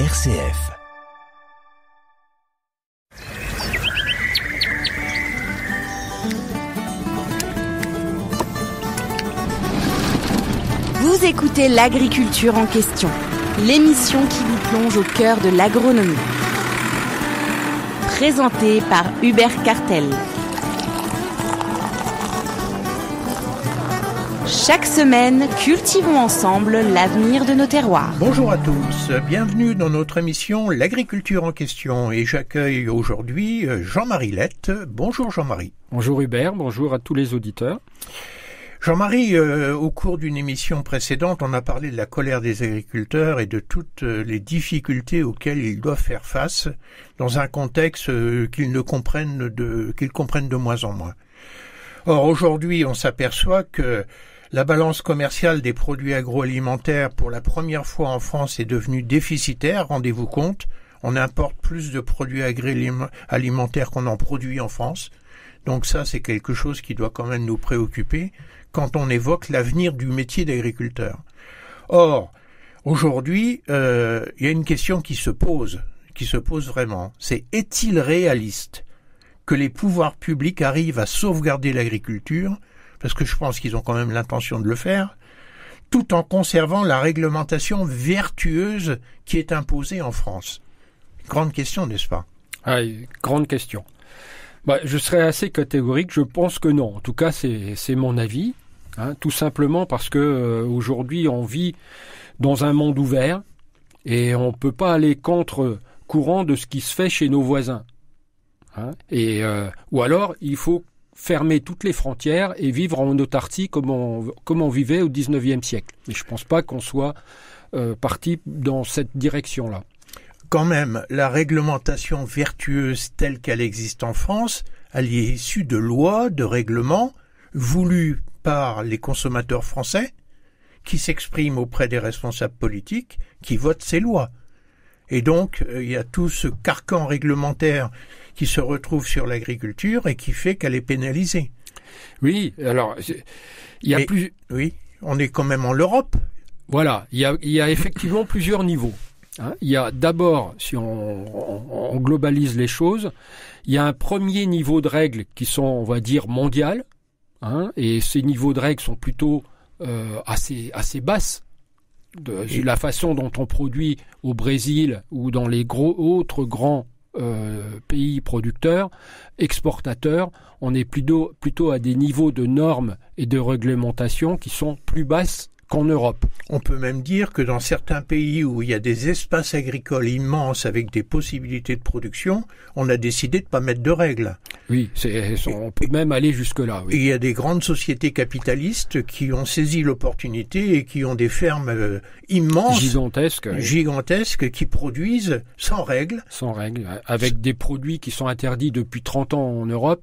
RCF. Vous écoutez l'agriculture en question, l'émission qui vous plonge au cœur de l'agronomie. Présentée par Hubert Cartel. Chaque semaine, cultivons ensemble l'avenir de nos terroirs. Bonjour à tous, bienvenue dans notre émission L'agriculture en question et j'accueille aujourd'hui Jean-Marie Lette. Bonjour Jean-Marie. Bonjour Hubert, bonjour à tous les auditeurs. Jean-Marie, au cours d'une émission précédente, on a parlé de la colère des agriculteurs et de toutes les difficultés auxquelles ils doivent faire face dans un contexte qu'ils comprennent de moins en moins. Or, aujourd'hui, on s'aperçoit que la balance commerciale des produits agroalimentaires pour la première fois en France est devenue déficitaire, rendez-vous compte. On importe plus de produits agroalimentaires qu'on en produit en France. Donc ça, c'est quelque chose qui doit quand même nous préoccuper quand on évoque l'avenir du métier d'agriculteur. Or, aujourd'hui, il y a une question qui se pose vraiment. C'est est-il réaliste que les pouvoirs publics arrivent à sauvegarder l'agriculture, parce que je pense qu'ils ont quand même l'intention de le faire, tout en conservant la réglementation vertueuse qui est imposée en France? Grande question, n'est-ce pas? Ah, grande question. Je serais assez catégorique, je pense que non. En tout cas, c'est mon avis. Tout simplement parce que aujourd'hui, on vit dans un monde ouvert et on ne peut pas aller contre courant de ce qui se fait chez nos voisins. Ou alors, il faut fermer toutes les frontières et vivre en autarcie comme on vivait au XIXe siècle. Mais je ne pense pas qu'on soit parti dans cette direction-là. Quand même, la réglementation vertueuse telle qu'elle existe en France, elle est issue de lois, de règlements, voulus par les consommateurs français, qui s'expriment auprès des responsables politiques, qui votent ces lois. Et donc, il y a tout ce carcan réglementaire qui se retrouve sur l'agriculture et qui fait qu'elle est pénalisée. Oui, alors, Oui, on est quand même en Europe. Voilà, il y a effectivement plusieurs niveaux. Il y a d'abord, si on globalise les choses, il y a un premier niveau de règles qui sont, on va dire, mondiales, et ces niveaux de règles sont plutôt assez basses. La façon dont on produit au Brésil ou dans les autres grands pays producteurs, exportateurs, on est plutôt à des niveaux de normes et de réglementation qui sont plus basses qu'en Europe. On peut même dire que dans certains pays où il y a des espaces agricoles immenses avec des possibilités de production, on a décidé de ne pas mettre de règles. Oui, on peut même aller jusque-là. Oui. Et il y a des grandes sociétés capitalistes qui ont saisi l'opportunité et qui ont des fermes immenses, gigantesques, qui produisent sans règles. Sans règles, avec des produits qui sont interdits depuis 30 ans en Europe.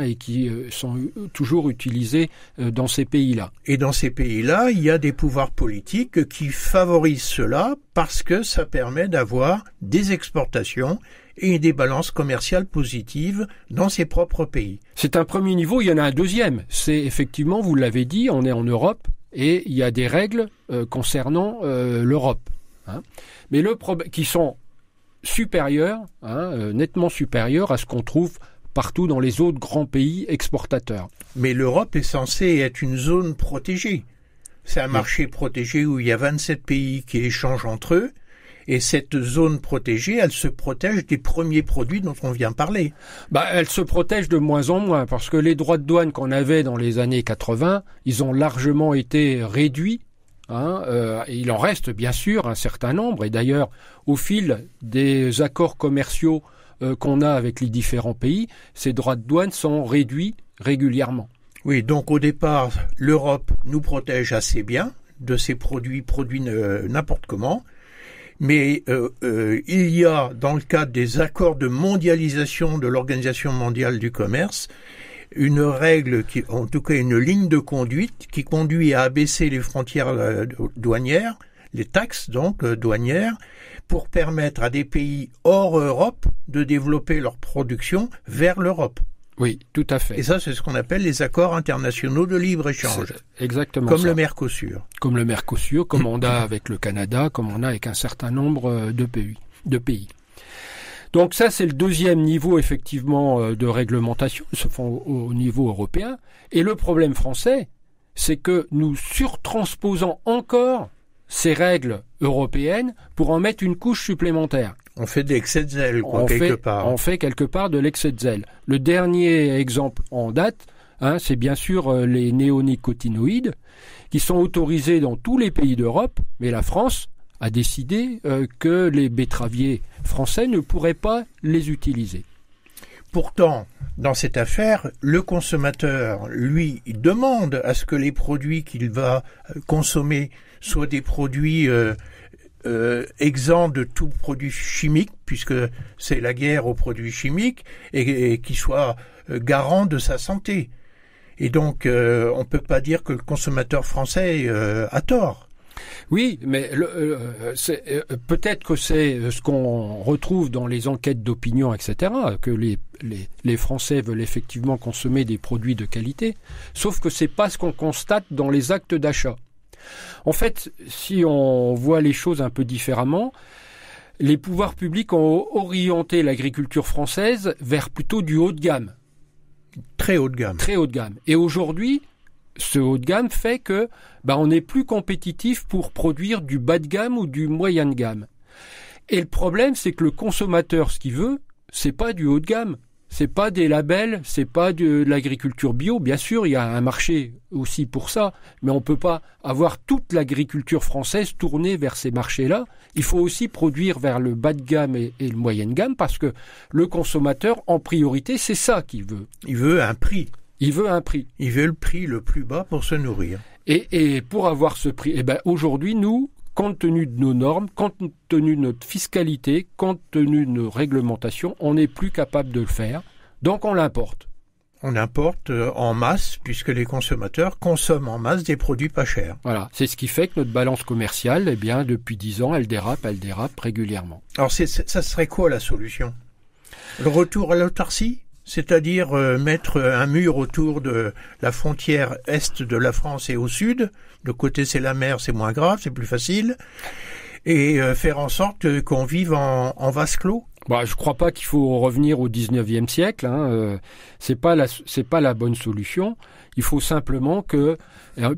Et qui sont toujours utilisés dans ces pays-là. Et dans ces pays-là, il y a des pouvoirs politiques qui favorisent cela parce que ça permet d'avoir des exportations et des balances commerciales positives dans ses propres pays. C'est un premier niveau, il y en a un deuxième. C'est effectivement, vous l'avez dit, on est en Europe et il y a des règles concernant l'Europe. Mais qui sont supérieures, nettement supérieures à ce qu'on trouve partout dans les autres grands pays exportateurs. Mais l'Europe est censée être une zone protégée. C'est un marché protégé où il y a 27 pays qui échangent entre eux. Et cette zone protégée, elle se protège des premiers produits dont on vient parler. Elle se protège de moins en moins parce que les droits de douane qu'on avait dans les années 80, ils ont largement été réduits. Il en reste bien sûr un certain nombre. Et d'ailleurs, au fil des accords commerciaux qu'on a avec les différents pays, ces droits de douane sont réduits régulièrement. Oui, donc au départ, l'Europe nous protège assez bien de ces produits n'importe comment, mais il y a, dans le cadre des accords de mondialisation de l'Organisation mondiale du commerce, une règle, en tout cas une ligne de conduite, qui conduit à abaisser les frontières douanières, les taxes donc douanières, pour permettre à des pays hors Europe de développer leur production vers l'Europe. Oui, tout à fait. Et ça, c'est ce qu'on appelle les accords internationaux de libre-échange. C'est exactement comme ça. le Mercosur. Comme le Mercosur, comme on a avec le Canada, comme on a avec un certain nombre de pays. Donc ça, c'est le deuxième niveau, effectivement, de réglementation, se font au niveau européen. Et le problème français, c'est que nous surtransposons encore ces règles européennes pour en mettre une couche supplémentaire. On fait de l'excès de zèle, quelque part. On fait quelque part de l'excès de zèle. Le dernier exemple en date, c'est bien sûr les néonicotinoïdes, qui sont autorisés dans tous les pays d'Europe, mais la France a décidé que les betteraviers français ne pourraient pas les utiliser. Pourtant, dans cette affaire, le consommateur, lui, demande à ce que les produits qu'il va consommer soient des produits exempts de tout produit chimique, puisque c'est la guerre aux produits chimiques, et qui soient garants de sa santé. Et donc, on ne peut pas dire que le consommateur français a tort. Oui, mais peut-être que c'est ce qu'on retrouve dans les enquêtes d'opinion, etc., que les Français veulent effectivement consommer des produits de qualité, sauf que c'est pas ce qu'on constate dans les actes d'achat. En fait, si on voit les choses un peu différemment, les pouvoirs publics ont orienté l'agriculture française vers plutôt du haut de gamme. Très haut de gamme. Très haut de gamme. Et aujourd'hui, ce haut de gamme fait que on n'est plus compétitif pour produire du bas de gamme ou du moyen de gamme. Et le problème, c'est que le consommateur, ce qu'il veut, c'est pas du haut de gamme. C'est pas des labels, c'est pas de l'agriculture bio. Bien sûr, il y a un marché aussi pour ça, mais on peut pas avoir toute l'agriculture française tournée vers ces marchés-là. Il faut aussi produire vers le bas de gamme et le moyen de gamme, parce que le consommateur, en priorité, c'est ça qu'il veut. Il veut un prix. Il veut un prix. Il veut le prix le plus bas pour se nourrir. Et pour avoir ce prix, aujourd'hui, nous, compte tenu de nos normes, compte tenu de notre fiscalité, compte tenu de nos réglementations, on n'est plus capable de le faire. Donc on l'importe. On importe en masse, puisque les consommateurs consomment en masse des produits pas chers. Voilà, c'est ce qui fait que notre balance commerciale, depuis 10 ans, elle dérape régulièrement. Alors ça serait quoi la solution? Le retour à l'autarcie? C'est-à-dire mettre un mur autour de la frontière est de la France et au sud. De côté c'est la mer, c'est moins grave, c'est plus facile. Et faire en sorte qu'on vive en vase clos. Je crois pas qu'il faut revenir au 19e siècle. C'est pas la bonne solution. Il faut simplement que,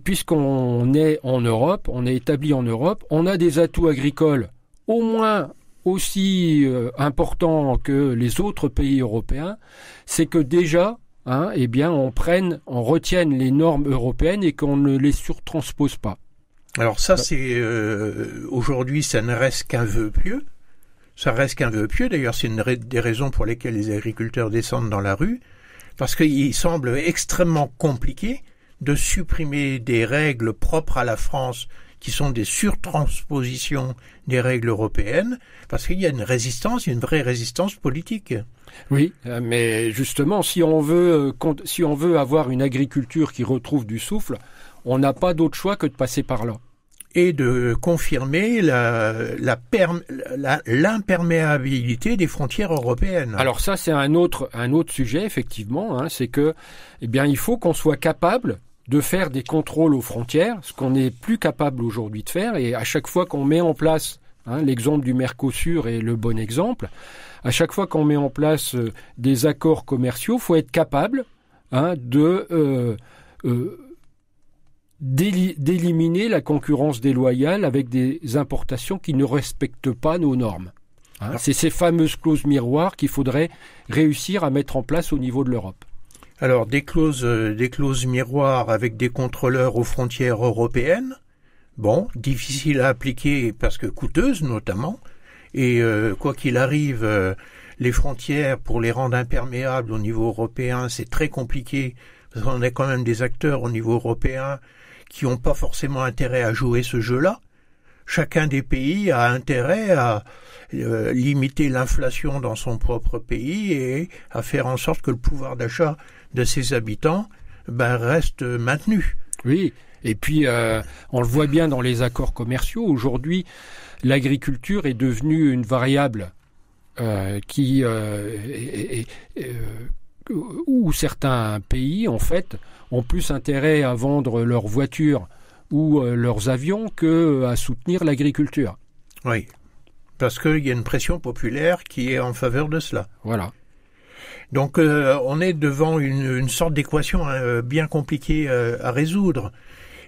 puisqu'on est en Europe, on est établi en Europe, on a des atouts agricoles au moins aussi important que les autres pays européens, c'est que déjà, on retienne les normes européennes et qu'on ne les surtranspose pas. Alors ça, c'est aujourd'hui, ça ne reste qu'un vœu pieux. Ça reste qu'un vœu pieux. D'ailleurs, c'est une des raisons pour lesquelles les agriculteurs descendent dans la rue, parce qu'il semble extrêmement compliqué de supprimer des règles propres à la France qui sont des surtranspositions des règles européennes, parce qu'il y a une vraie résistance politique. Oui, mais justement, si on veut avoir une agriculture qui retrouve du souffle, on n'a pas d'autre choix que de passer par là. Et de confirmer l'imperméabilité des frontières européennes. Alors ça, c'est un autre sujet, effectivement, c'est que, il faut qu'on soit capable de faire des contrôles aux frontières, ce qu'on n'est plus capable aujourd'hui de faire, et à chaque fois qu'on met en place, l'exemple du Mercosur est le bon exemple, à chaque fois qu'on met en place des accords commerciaux, il faut être capable d'éliminer la concurrence déloyale avec des importations qui ne respectent pas nos normes. C'est ces fameuses clauses miroirs qu'il faudrait réussir à mettre en place au niveau de l'Europe. Alors, des clauses miroirs avec des contrôleurs aux frontières européennes, difficiles à appliquer parce que coûteuses notamment, et quoi qu'il arrive, les frontières, pour les rendre imperméables au niveau européen, c'est très compliqué, parce qu'on a quand même des acteurs au niveau européen qui n'ont pas forcément intérêt à jouer ce jeu-là. Chacun des pays a intérêt à limiter l'inflation dans son propre pays et à faire en sorte que le pouvoir d'achat de ses habitants reste maintenu. Oui, et puis on le voit bien dans les accords commerciaux. Aujourd'hui, l'agriculture est devenue une variable qui où certains pays, en fait, ont plus intérêt à vendre leurs voitures ou leurs avions qu'à soutenir l'agriculture. Oui, parce qu'il y a une pression populaire qui est en faveur de cela. Voilà. Donc on est devant une sorte d'équation bien compliquée à résoudre.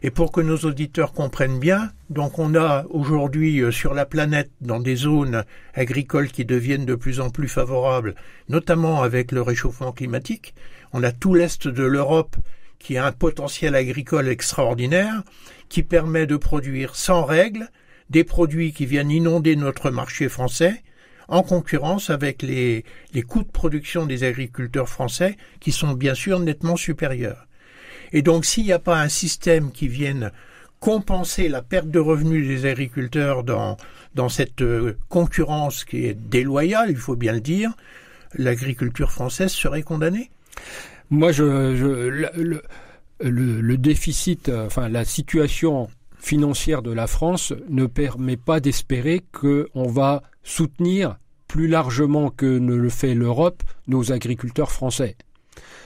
Et pour que nos auditeurs comprennent bien, donc on a aujourd'hui sur la planète, dans des zones agricoles qui deviennent de plus en plus favorables, notamment avec le réchauffement climatique, on a tout l'est de l'Europe qui a un potentiel agricole extraordinaire, qui permet de produire sans règles des produits qui viennent inonder notre marché français, en concurrence avec les coûts de production des agriculteurs français qui sont bien sûr nettement supérieurs. Et donc s'il n'y a pas un système qui vienne compenser la perte de revenus des agriculteurs dans cette concurrence qui est déloyale, il faut bien le dire, l'agriculture française serait condamnée. Moi, le déficit, enfin la situation financière de la France ne permet pas d'espérer qu'on va soutenir plus largement que ne le fait l'Europe nos agriculteurs français.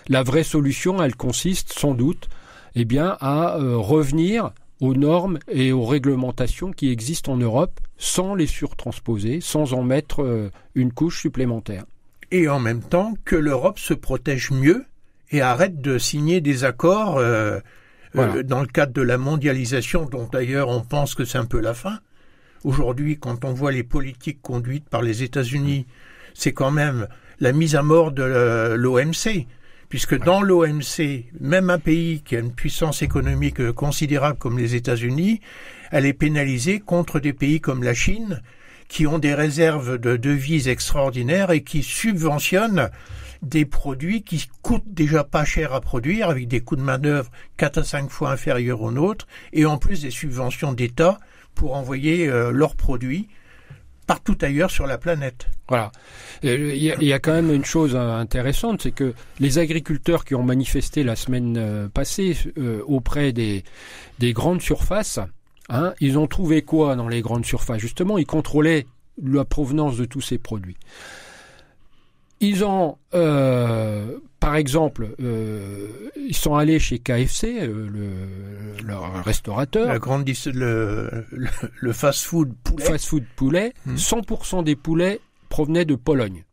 La vraie solution, elle consiste sans doute à revenir aux normes et aux réglementations qui existent en Europe sans les surtransposer, sans en mettre une couche supplémentaire. Et en même temps que l'Europe se protège mieux et arrête de signer des accords dans le cadre de la mondialisation, dont d'ailleurs on pense que c'est un peu la fin. Aujourd'hui, quand on voit les politiques conduites par les États-Unis, c'est quand même la mise à mort de l'OMC. Puisque dans l'OMC, même un pays qui a une puissance économique considérable comme les États-Unis, elle est pénalisée contre des pays comme la Chine, qui ont des réserves de devises extraordinaires et qui subventionnent des produits qui coûtent déjà pas cher à produire, avec des coûts de main-d'œuvre 4 à 5 fois inférieurs aux nôtres, et en plus des subventions d'État pour envoyer leurs produits partout ailleurs sur la planète. Voilà. Il y a quand même une chose intéressante, c'est que les agriculteurs qui ont manifesté la semaine passée auprès des grandes surfaces, ils ont trouvé quoi dans les grandes surfaces? Justement, ils contrôlaient la provenance de tous ces produits. Ils ont, par exemple, ils sont allés chez KFC, leur restaurateur. Le fast-food poulet. Fast-food poulet. 100% des poulets provenaient de Pologne.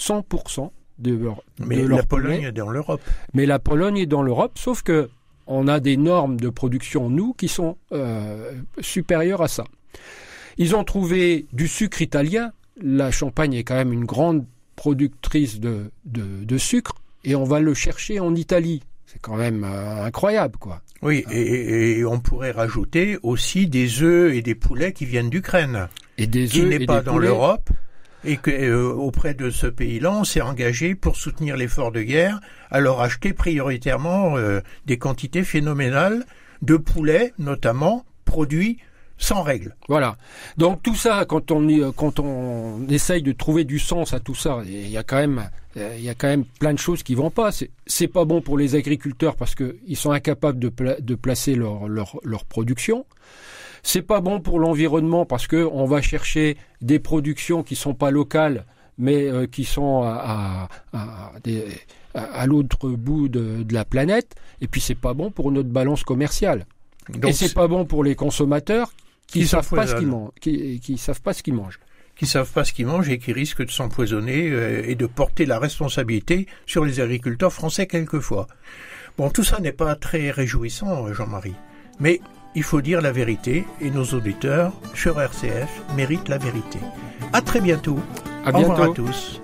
100% de leur Mais la Pologne est dans l'Europe. Mais la Pologne est dans l'Europe, sauf que on a des normes de production, nous, qui sont supérieures à ça. Ils ont trouvé du sucre italien. La Champagne est quand même une grande productrice de sucre, et on va le chercher en Italie. C'est quand même incroyable, quoi. Oui, et on pourrait rajouter aussi des œufs et des poulets qui viennent d'Ukraine, qui n'est pas dans l'Europe, et que auprès de ce pays-là, on s'est engagé pour soutenir l'effort de guerre à leur acheter prioritairement des quantités phénoménales de poulets, notamment produits sans règles. Voilà. Donc tout ça, quand on essaye de trouver du sens à tout ça, il y a quand même plein de choses qui vont pas. C'est pas bon pour les agriculteurs parce que ils sont incapables de placer leur production. C'est pas bon pour l'environnement parce que on va chercher des productions qui sont pas locales, mais qui sont à l'autre bout de la planète. Et puis c'est pas bon pour notre balance commerciale. Donc, et c'est pas bon pour les consommateurs qui savent pas ce qu'ils mangent, qui savent pas ce qu'ils mangent. Qui savent pas ce qu'ils mangent et qui risquent de s'empoisonner et de porter la responsabilité sur les agriculteurs français quelquefois. Bon, tout ça n'est pas très réjouissant, Jean-Marie. Mais il faut dire la vérité et nos auditeurs sur RCF méritent la vérité. À très bientôt. À bientôt. Au revoir à tous.